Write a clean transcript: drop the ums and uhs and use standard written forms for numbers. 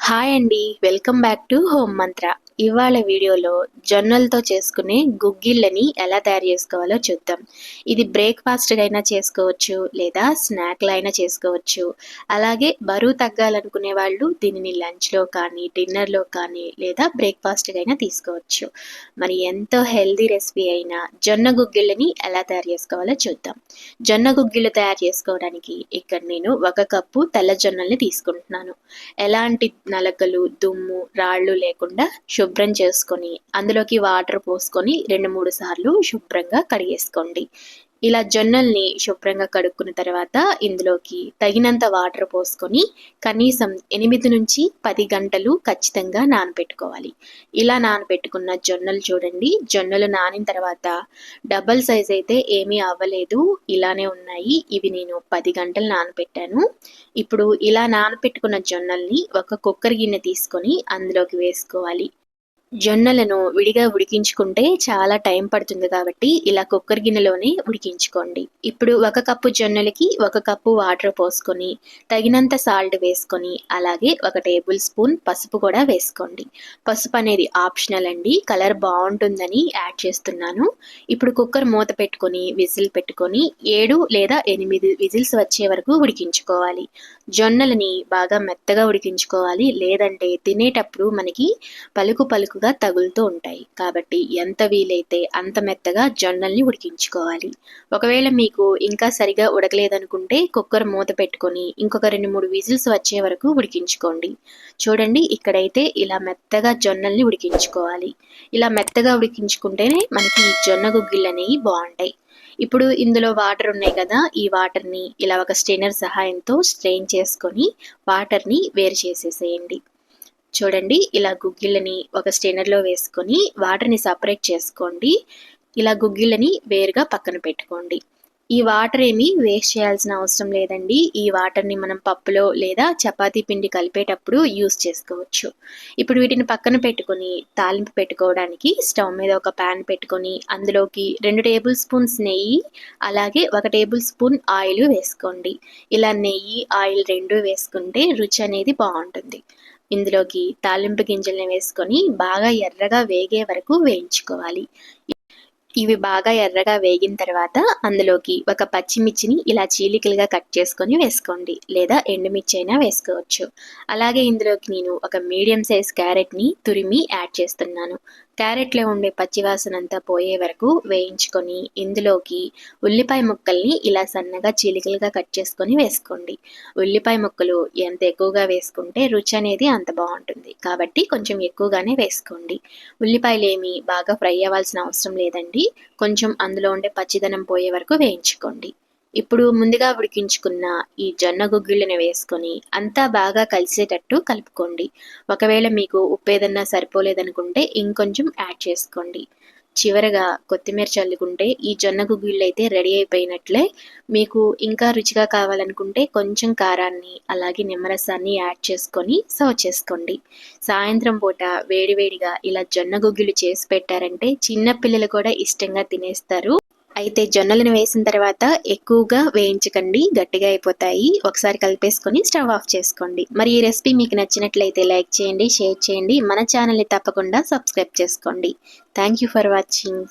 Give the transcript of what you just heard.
Hi అండి, welcome back to home మంత్ర. ఇవాళ వీడియోలో జొన్నలతో చేసుకునే గుగ్గిళ్ళని ఎలా తయారు చేసుకోవాలో చూద్దాం. ఇది బ్రేక్ఫాస్ట్గా అయినా చేసుకోవచ్చు, లేదా స్నాక్లా అయినా చేసుకోవచ్చు. అలాగే బరువు తగ్గాలనుకునే వాళ్ళు దీనిని లంచ్లో కానీ, డిన్నర్లో కానీ, లేదా బ్రేక్ఫాస్ట్గా అయినా తీసుకోవచ్చు. మరి ఎంతో హెల్దీ రెసిపీ అయిన జొన్న గుగ్గిళ్ళని ఎలా తయారు చేసుకోవాలో చూద్దాం. జొన్న గుగ్గిళ్ళు తయారు చేసుకోవడానికి ఇక్కడ నేను 1 కప్పు తెల్ల జొన్నల్ని తీసుకుంటున్నాను. ఎలాంటి నలకలు, దుమ్ము, రాళ్ళు లేకుండా శుభ్రం చేసుకొని అందులోకి వాటర్ పోసుకొని 2-3 సార్లు శుభ్రంగా కడిగేసుకోండి. ఇలా జొన్నల్ని శుభ్రంగా కడుక్కున్న తర్వాత ఇందులోకి తగినంత వాటర్ పోసుకొని కనీసం 8-10 గంటలు ఖచ్చితంగా నానబెట్టుకోవాలి. ఇలా నానబెట్టుకున్న జొన్నలు చూడండి, జొన్నలు నానిన తర్వాత డబల్ సైజ్ అయితే ఏమీ అవ్వలేదు, ఇలానే ఉన్నాయి. ఇవి నేను 10 గంటలు నానబెట్టాను. ఇప్పుడు ఇలా నానబెట్టుకున్న జొన్నల్ని ఒక కుక్కర్ గిన్నె తీసుకొని అందులోకి వేసుకోవాలి. జొన్నలను విడిగా ఉడికించుకుంటే చాలా టైం పడుతుంది కాబట్టి ఇలా కుక్కర్ గిన్నెలోనే ఉడికించుకోండి. ఇప్పుడు 1 కప్పు జొన్నలకి 1 కప్పు వాటర్ పోసుకొని తగినంత సాల్ట్ వేసుకొని అలాగే 1 టేబుల్ స్పూన్ పసుపు కూడా వేసుకోండి. పసుపు అనేది ఆప్షనల్ అండి, కలర్ బాగుంటుందని యాడ్ చేస్తున్నాను. ఇప్పుడు కుక్కర్ మూత పెట్టుకొని విజిల్ పెట్టుకొని 7 లేదా 8 విజిల్స్ వచ్చే వరకు ఉడికించుకోవాలి. జొన్నలని బాగా మెత్తగా ఉడికించుకోవాలి, లేదంటే తినేటప్పుడు మనకి పలుకుగా తగులుతూ ఉంటాయి. కాబట్టి ఎంత వీలైతే అంత మెత్తగా జొన్నల్ని ఉడికించుకోవాలి. ఒకవేళ మీకు ఇంకా సరిగా ఉడకలేదనుకుంటే కుక్కర్ మూత పెట్టుకొని ఇంకొక 2-3 విజిల్స్ వచ్చే వరకు ఉడికించుకోండి. చూడండి, ఇక్కడైతే ఇలా మెత్తగా జొన్నల్ని ఉడికించుకోవాలి. ఇలా మెత్తగా ఉడికించుకుంటేనే మనకి ఈ జొన్న గుగ్గిళ్ళు అనేవి బాగుంటాయి. ఇప్పుడు ఇందులో వాటర్ ఉన్నాయి కదా, ఈ వాటర్ని ఇలా ఒక స్ట్రైనర్ సహాయంతో స్ట్రెయిన్ చేసుకొని వాటర్ని వేరు చేసేసేయండి. చూడండి, ఇలా గుగ్గిళ్ళని ఒక స్ట్రైనర్లో వేసుకొని వాటర్ని సపరేట్ చేసుకోండి. ఇలా గుగ్గిళ్ళని వేరుగా పక్కన పెట్టుకోండి. ఈ వాటర్ ఏమీ వేస్ట్ చేయాల్సిన అవసరం లేదండి. ఈ వాటర్ని మనం పప్పులో లేదా చపాతీ పిండి కలిపేటప్పుడు యూస్ చేసుకోవచ్చు. ఇప్పుడు వీటిని పక్కన పెట్టుకొని తాలింపు పెట్టుకోవడానికి స్టవ్ మీద ఒక ప్యాన్ పెట్టుకొని అందులోకి 2 టేబుల్ స్పూన్స్ నెయ్యి అలాగే 1 టేబుల్ స్పూన్ ఆయిల్ వేసుకోండి. ఇలా నెయ్యి, ఆయిల్ 2 వేసుకుంటే రుచి అనేది బాగుంటుంది. ఇందులోకి తాలింపు గింజల్ని వేసుకొని బాగా ఎర్రగా వేగే వరకు వేయించుకోవాలి. ఇవి బాగా ఎర్రగా వేగిన తర్వాత అందులోకి 1 పచ్చిమిర్చిని ఇలా చీలికలుగా కట్ చేసుకొని వేసుకోండి, లేదా ఎండుమిర్చి అయినా వేసుకోవచ్చు. అలాగే ఇందులోకి నేను 1 మీడియం సైజ్ క్యారెట్ని తురిమి యాడ్ చేస్తున్నాను. క్యారెట్లో ఉండే పచ్చివాసన అంతా పోయే వరకు వేయించుకొని ఇందులోకి ఉల్లిపాయ ముక్కల్ని ఇలా సన్నగా చీలికలుగా కట్ చేసుకొని వేసుకోండి. ఉల్లిపాయ ముక్కలు ఎంత ఎక్కువగా వేసుకుంటే రుచి అనేది అంత బాగుంటుంది, కాబట్టి కొంచెం ఎక్కువగానే వేసుకోండి. ఉల్లిపాయలు ఏమి బాగా ఫ్రై అవ్వాల్సిన అవసరం లేదండి, కొంచెం అందులో ఉండే పచ్చిదనం పోయే వరకు వేయించుకోండి. ఇప్పుడు ముందుగా ఉడికించుకున్న ఈ జొన్న గుగ్గిళ్ళని వేసుకొని అంతా బాగా కలిసేటట్టు కలుపుకోండి. ఒకవేళ మీకు ఉప్పు ఏదన్నా సరిపోలేదనుకుంటే ఇంకొంచెం యాడ్ చేసుకోండి. చివరగా కొత్తిమీర చల్లుకుంటే ఈ జొన్న గుగ్గిళ్ళు అయితే రెడీ అయిపోయినట్లే. మీకు ఇంకా రుచిగా కావాలనుకుంటే కొంచెం కారాన్ని అలాగే నిమ్మరసాన్ని యాడ్ చేసుకొని సర్వ్ చేసుకోండి. సాయంత్రం పూట వేడివేడిగా ఇలా జొన్న గుగ్గిళ్ళు చేసి పెట్టారంటే చిన్న పిల్లలు కూడా ఇష్టంగా తినేస్తారు. అయితే జొన్నలను వేసిన తర్వాత ఎక్కువగా వేయించకండి, గట్టిగా అయిపోతాయి. ఒకసారి కలిపేసుకొని స్టవ్ ఆఫ్ చేసుకోండి. మరి ఈ రెసిపీ మీకు నచ్చినట్లయితే లైక్ చేయండి, షేర్ చేయండి, మన ఛానల్ని తప్పకుండా సబ్స్క్రైబ్ చేసుకోండి. Thank you for watching.